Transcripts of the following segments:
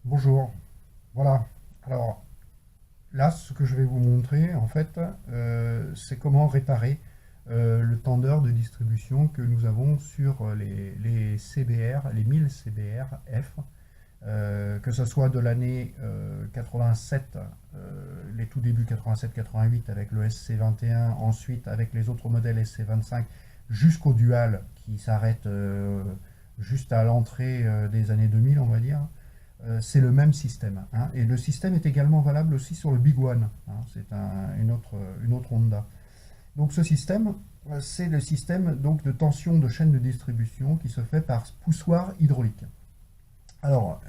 Bonjour, voilà. Alors là, ce que je vais vous montrer, en fait, c'est comment réparer le tendeur de distribution que nous avons sur les CBR, les 1000 CBR F, que ce soit de l'année 87, les tout débuts 87-88 avec le SC21, ensuite avec les autres modèles SC25, jusqu'au Dual qui s'arrête juste à l'entrée des années 2000, on va dire. C'est le même système, hein. Et le système est également valable aussi sur le Big One, hein. C'est une autre Honda. Donc ce système, c'est le système donc, de tension de chaîne de distribution qui se fait par poussoir hydraulique. Alors,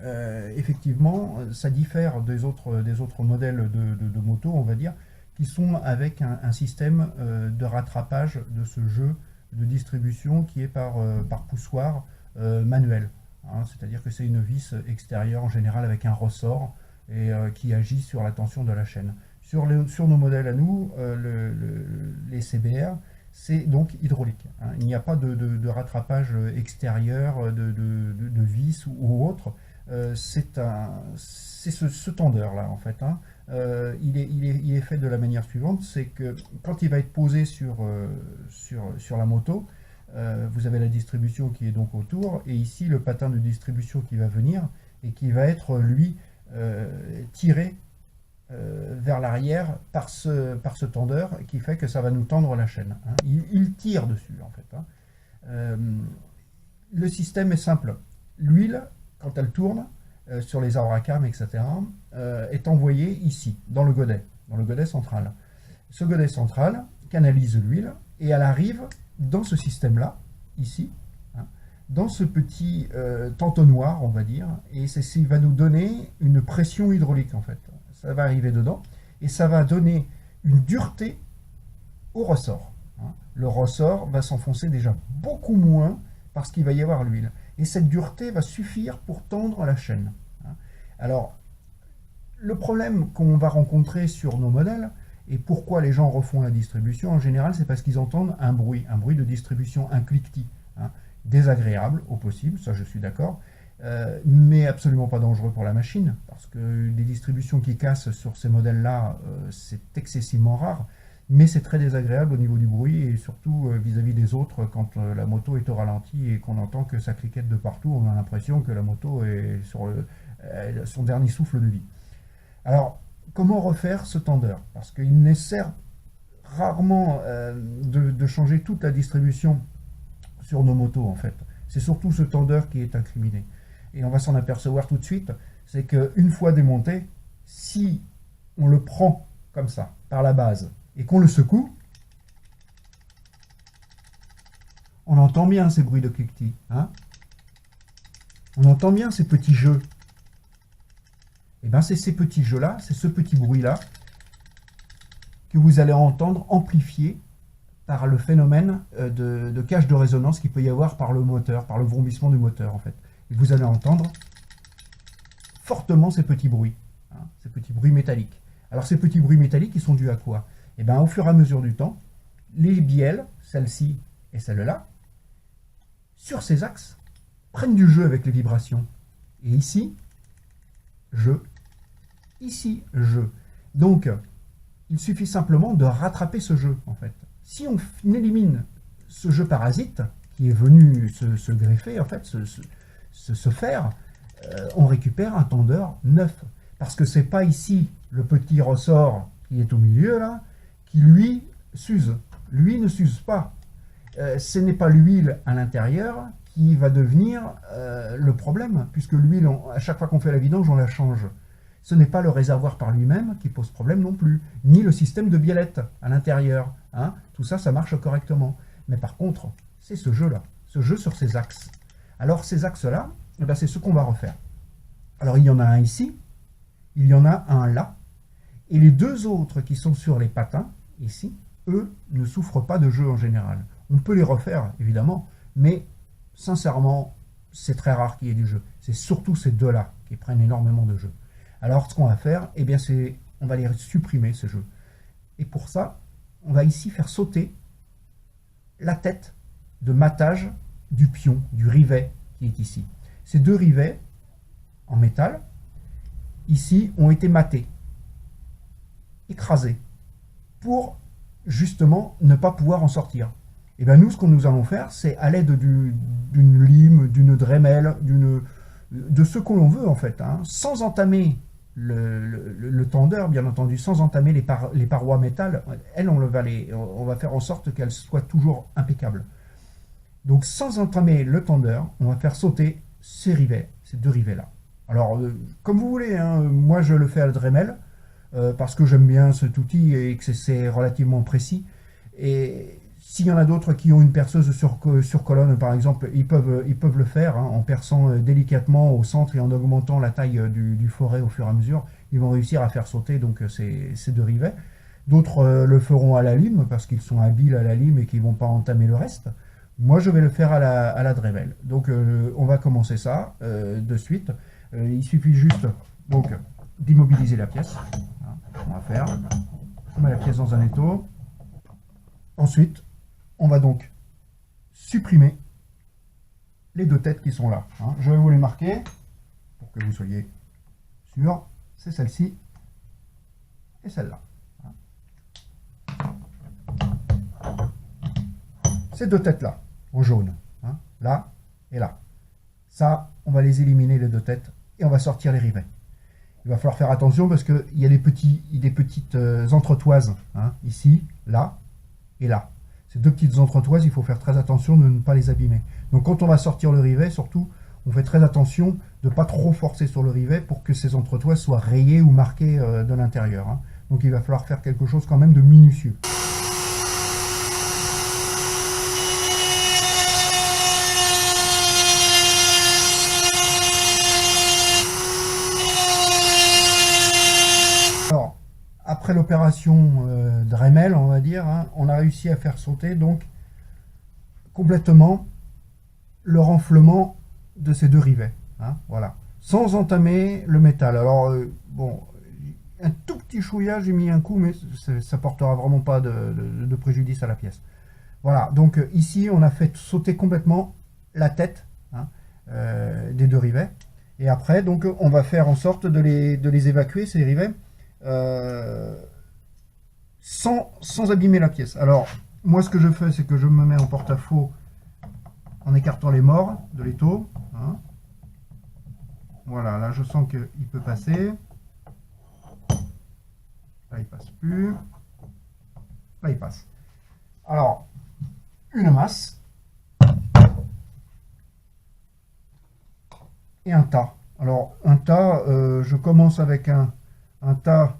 effectivement, ça diffère des autres modèles de moto, on va dire, qui sont avec un système de rattrapage de ce jeu de distribution qui est par poussoir manuel, hein. C'est-à-dire que c'est une vis extérieure en général avec un ressort et qui agit sur la tension de la chaîne. Sur nos modèles à nous, les CBR, c'est donc hydraulique, hein. Il n'y a pas de rattrapage extérieur, de vis ou autre. C'est ce tendeur-là, en fait, hein. Il est fait de la manière suivante, c'est que quand il va être posé sur la moto, vous avez la distribution qui est donc autour, et ici le patin de distribution qui va venir, et qui va être, lui, tiré vers l'arrière par ce tendeur qui fait que ça va nous tendre la chaîne, hein. Il tire dessus en fait, hein. Euh, le système est simple. L'huile, quand elle tourne sur les abracams, etc., est envoyée ici, dans le godet central. Ce godet central canalise l'huile et elle arrive dans ce système-là, ici, hein, dans ce petit tentonnoir, on va dire, et c'est ce qui va nous donner une pression hydraulique en fait. Ça va arriver dedans et ça va donner une dureté au ressort, hein. Le ressort va s'enfoncer déjà beaucoup moins parce qu'il va y avoir l'huile. Et cette dureté va suffire pour tendre la chaîne, hein. Alors, le problème qu'on va rencontrer sur nos modèles, et pourquoi les gens refont la distribution, en général, c'est parce qu'ils entendent un bruit de distribution, un cliquetis, hein, désagréable au possible, ça je suis d'accord, mais absolument pas dangereux pour la machine, parce que des distributions qui cassent sur ces modèles-là, c'est excessivement rare, mais c'est très désagréable au niveau du bruit, et surtout vis-à-vis des autres, quand la moto est au ralenti et qu'on entend que ça cliquette de partout, on a l'impression que la moto est sur son dernier souffle de vie. Alors, comment refaire ce tendeur? Parce qu'il nécessaire rarement de changer toute la distribution sur nos motos, en fait. C'est surtout ce tendeur qui est incriminé. Et on va s'en apercevoir tout de suite, c'est qu'une fois démonté, si on le prend comme ça, par la base, et qu'on le secoue, on entend bien ces bruits de cliquetis, hein. On entend bien ces petits jeux. Et bien c'est ces petits jeux-là, c'est ce petit bruit-là que vous allez entendre amplifié par le phénomène de cage de résonance qu'il peut y avoir par le moteur, par le vrombissement du moteur en fait. Et vous allez entendre fortement ces petits bruits, hein, ces petits bruits métalliques. Alors ces petits bruits métalliques, ils sont dus à quoi? Et bien au fur et à mesure du temps, les bielles, celle-ci et celle-là, sur ces axes, prennent du jeu avec les vibrations. Et ici, jeu, ici, jeu. Donc, il suffit simplement de rattraper ce jeu, en fait. Si on élimine ce jeu parasite, qui est venu se greffer, en fait, se faire, on récupère un tendeur neuf. Parce que c'est pas ici le petit ressort qui est au milieu, là, qui, lui, s'use. Lui ne s'use pas. Ce n'est pas l'huile à l'intérieur qui va devenir le problème, puisque l'huile, à chaque fois qu'on fait la vidange, on la change. Ce n'est pas le réservoir par lui-même qui pose problème non plus, ni le système de biellette à l'intérieur, hein. Tout ça, ça marche correctement. Mais par contre, c'est ce jeu-là, ce jeu sur ces axes. Alors ces axes-là, eh ben, c'est ce qu'on va refaire. Alors il y en a un ici, il y en a un là, et les deux autres qui sont sur les patins, ici, eux, ne souffrent pas de jeu en général. On peut les refaire, évidemment, mais sincèrement, c'est très rare qu'il y ait du jeu. C'est surtout ces deux-là qui prennent énormément de jeu. Alors, ce qu'on va faire, eh bien, c'est, on va les supprimer, ces jeux. Et pour ça, on va ici faire sauter la tête de matage du pion, du rivet qui est ici. Ces deux rivets en métal, ici, ont été matés, écrasés, pour justement ne pas pouvoir en sortir. Et bien nous, ce que nous allons faire, c'est à l'aide d'une lime, d'une Dremel, de ce que l'on veut en fait, hein, sans entamer le tendeur, bien entendu, sans entamer les parois métal, elles, on va faire en sorte qu'elles soient toujours impeccables. Donc sans entamer le tendeur, on va faire sauter ces rivets, ces deux rivets-là. Alors, comme vous voulez, hein, moi je le fais à la Dremel, parce que j'aime bien cet outil et que c'est relativement précis. Et s'il y en a d'autres qui ont une perceuse sur colonne, par exemple, ils peuvent le faire, hein, en perçant délicatement au centre et en augmentant la taille du foret au fur et à mesure. Ils vont réussir à faire sauter donc ces deux rivets. D'autres le feront à la lime, parce qu'ils sont habiles à la lime et qu'ils ne vont pas entamer le reste. Moi, je vais le faire à la Dremel. Donc, on va commencer ça de suite. Il suffit juste donc d'immobiliser la pièce. On va faire. On met la pièce dans un étau. Ensuite, on va donc supprimer les deux têtes qui sont là. Hein. Je vais vous les marquer pour que vous soyez sûrs. C'est celle-ci et celle-là. Ces deux têtes-là, en jaune, hein, là et là. Ça, on va les éliminer, les deux têtes, et on va sortir les rivets. Il va falloir faire attention parce qu'il y a des petites entretoises, hein, ici, là et là. Ces deux petites entretoises, il faut faire très attention de ne pas les abîmer. Donc quand on va sortir le rivet, surtout, on fait très attention de ne pas trop forcer sur le rivet pour que ces entretoises soient rayées ou marquées de l'intérieur. Hein. Donc il va falloir faire quelque chose quand même de minutieux. Alors, après l'opération Dremel, on va dire, hein, on a réussi à faire sauter donc complètement le renflement de ces deux rivets, hein, voilà, sans entamer le métal. Alors bon, un tout petit chouïa, j'ai mis un coup, mais ça portera vraiment pas de préjudice à la pièce. Voilà, donc ici on a fait sauter complètement la tête, hein, des deux rivets, et après donc on va faire en sorte de les évacuer, ces rivets, sans abîmer la pièce. Alors moi ce que je fais, c'est que je me mets en porte-à-faux en écartant les morts de l'étau, hein. Voilà, là je sens qu'il peut passer. Là il passe plus. Là il passe. Alors, une masse et un tas. Alors un tas, je commence avec un tas.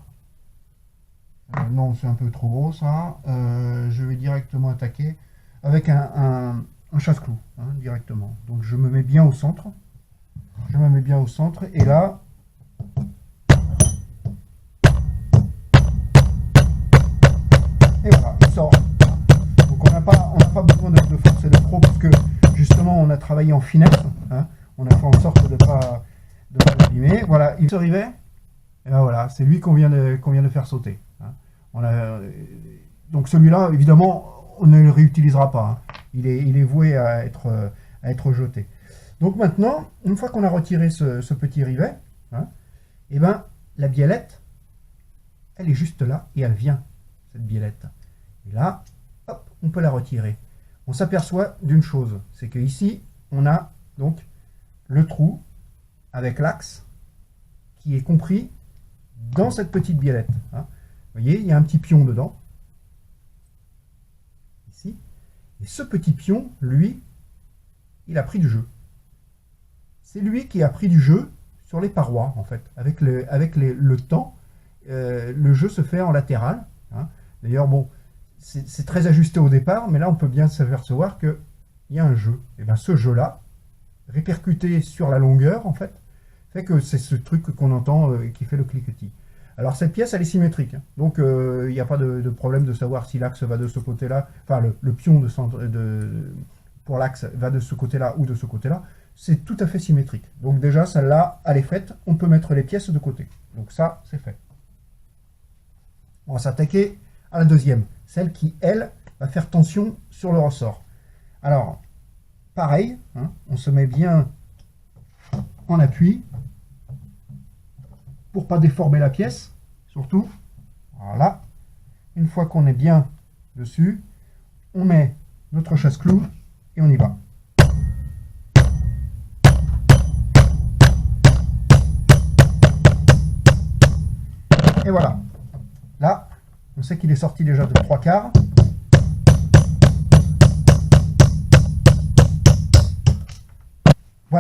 Non, c'est un peu trop gros ça. Je vais directement attaquer avec un chasse-clou, hein, directement. Donc je me mets bien au centre. Je me mets bien au centre et là, et voilà, il sort. Donc on n'a pas besoin de forcer de trop parce que justement on a travaillé en finesse, hein. On a fait en sorte de ne pas l'abîmer. Voilà, il se rivet. Et ben voilà, c'est lui qu'on vient de faire sauter. Hein. Donc celui-là, évidemment, on ne le réutilisera pas. Hein. Il est voué à être jeté. Donc maintenant, une fois qu'on a retiré ce petit rivet, hein, et ben la biellette, elle est juste là et elle vient, cette biellette. Et là, hop, on peut la retirer. On s'aperçoit d'une chose, c'est que ici, on a donc le trou avec l'axe qui est compris dans cette petite biellette. Hein. Vous voyez, il y a un petit pion dedans. Ici. Et ce petit pion, lui, il a pris du jeu. C'est lui qui a pris du jeu sur les parois, en fait. Avec le temps, le jeu se fait en latéral. Hein. D'ailleurs, bon, c'est très ajusté au départ, mais là, on peut bien s'apercevoir qu'il y a un jeu. Et bien, ce jeu-là, répercuté sur la longueur, en fait, fait que c'est ce truc qu'on entend qui fait le cliquetis. Alors, cette pièce, elle est symétrique. Hein. Donc, il n'y a pas de problème de savoir si l'axe va de ce côté-là, enfin, le pion pour l'axe va de ce côté-là ou de ce côté-là. C'est tout à fait symétrique. Donc déjà, celle-là, elle est faite. On peut mettre les pièces de côté. Donc ça, c'est fait. On va s'attaquer à la deuxième. Celle qui, elle, va faire tension sur le ressort. Alors, pareil, hein, on se met bien en appui pour pas déformer la pièce, surtout. Voilà. Une fois qu'on est bien dessus, on met notre chasse-clou et on y va. Et voilà. Là, on sait qu'il est sorti déjà de 3/4.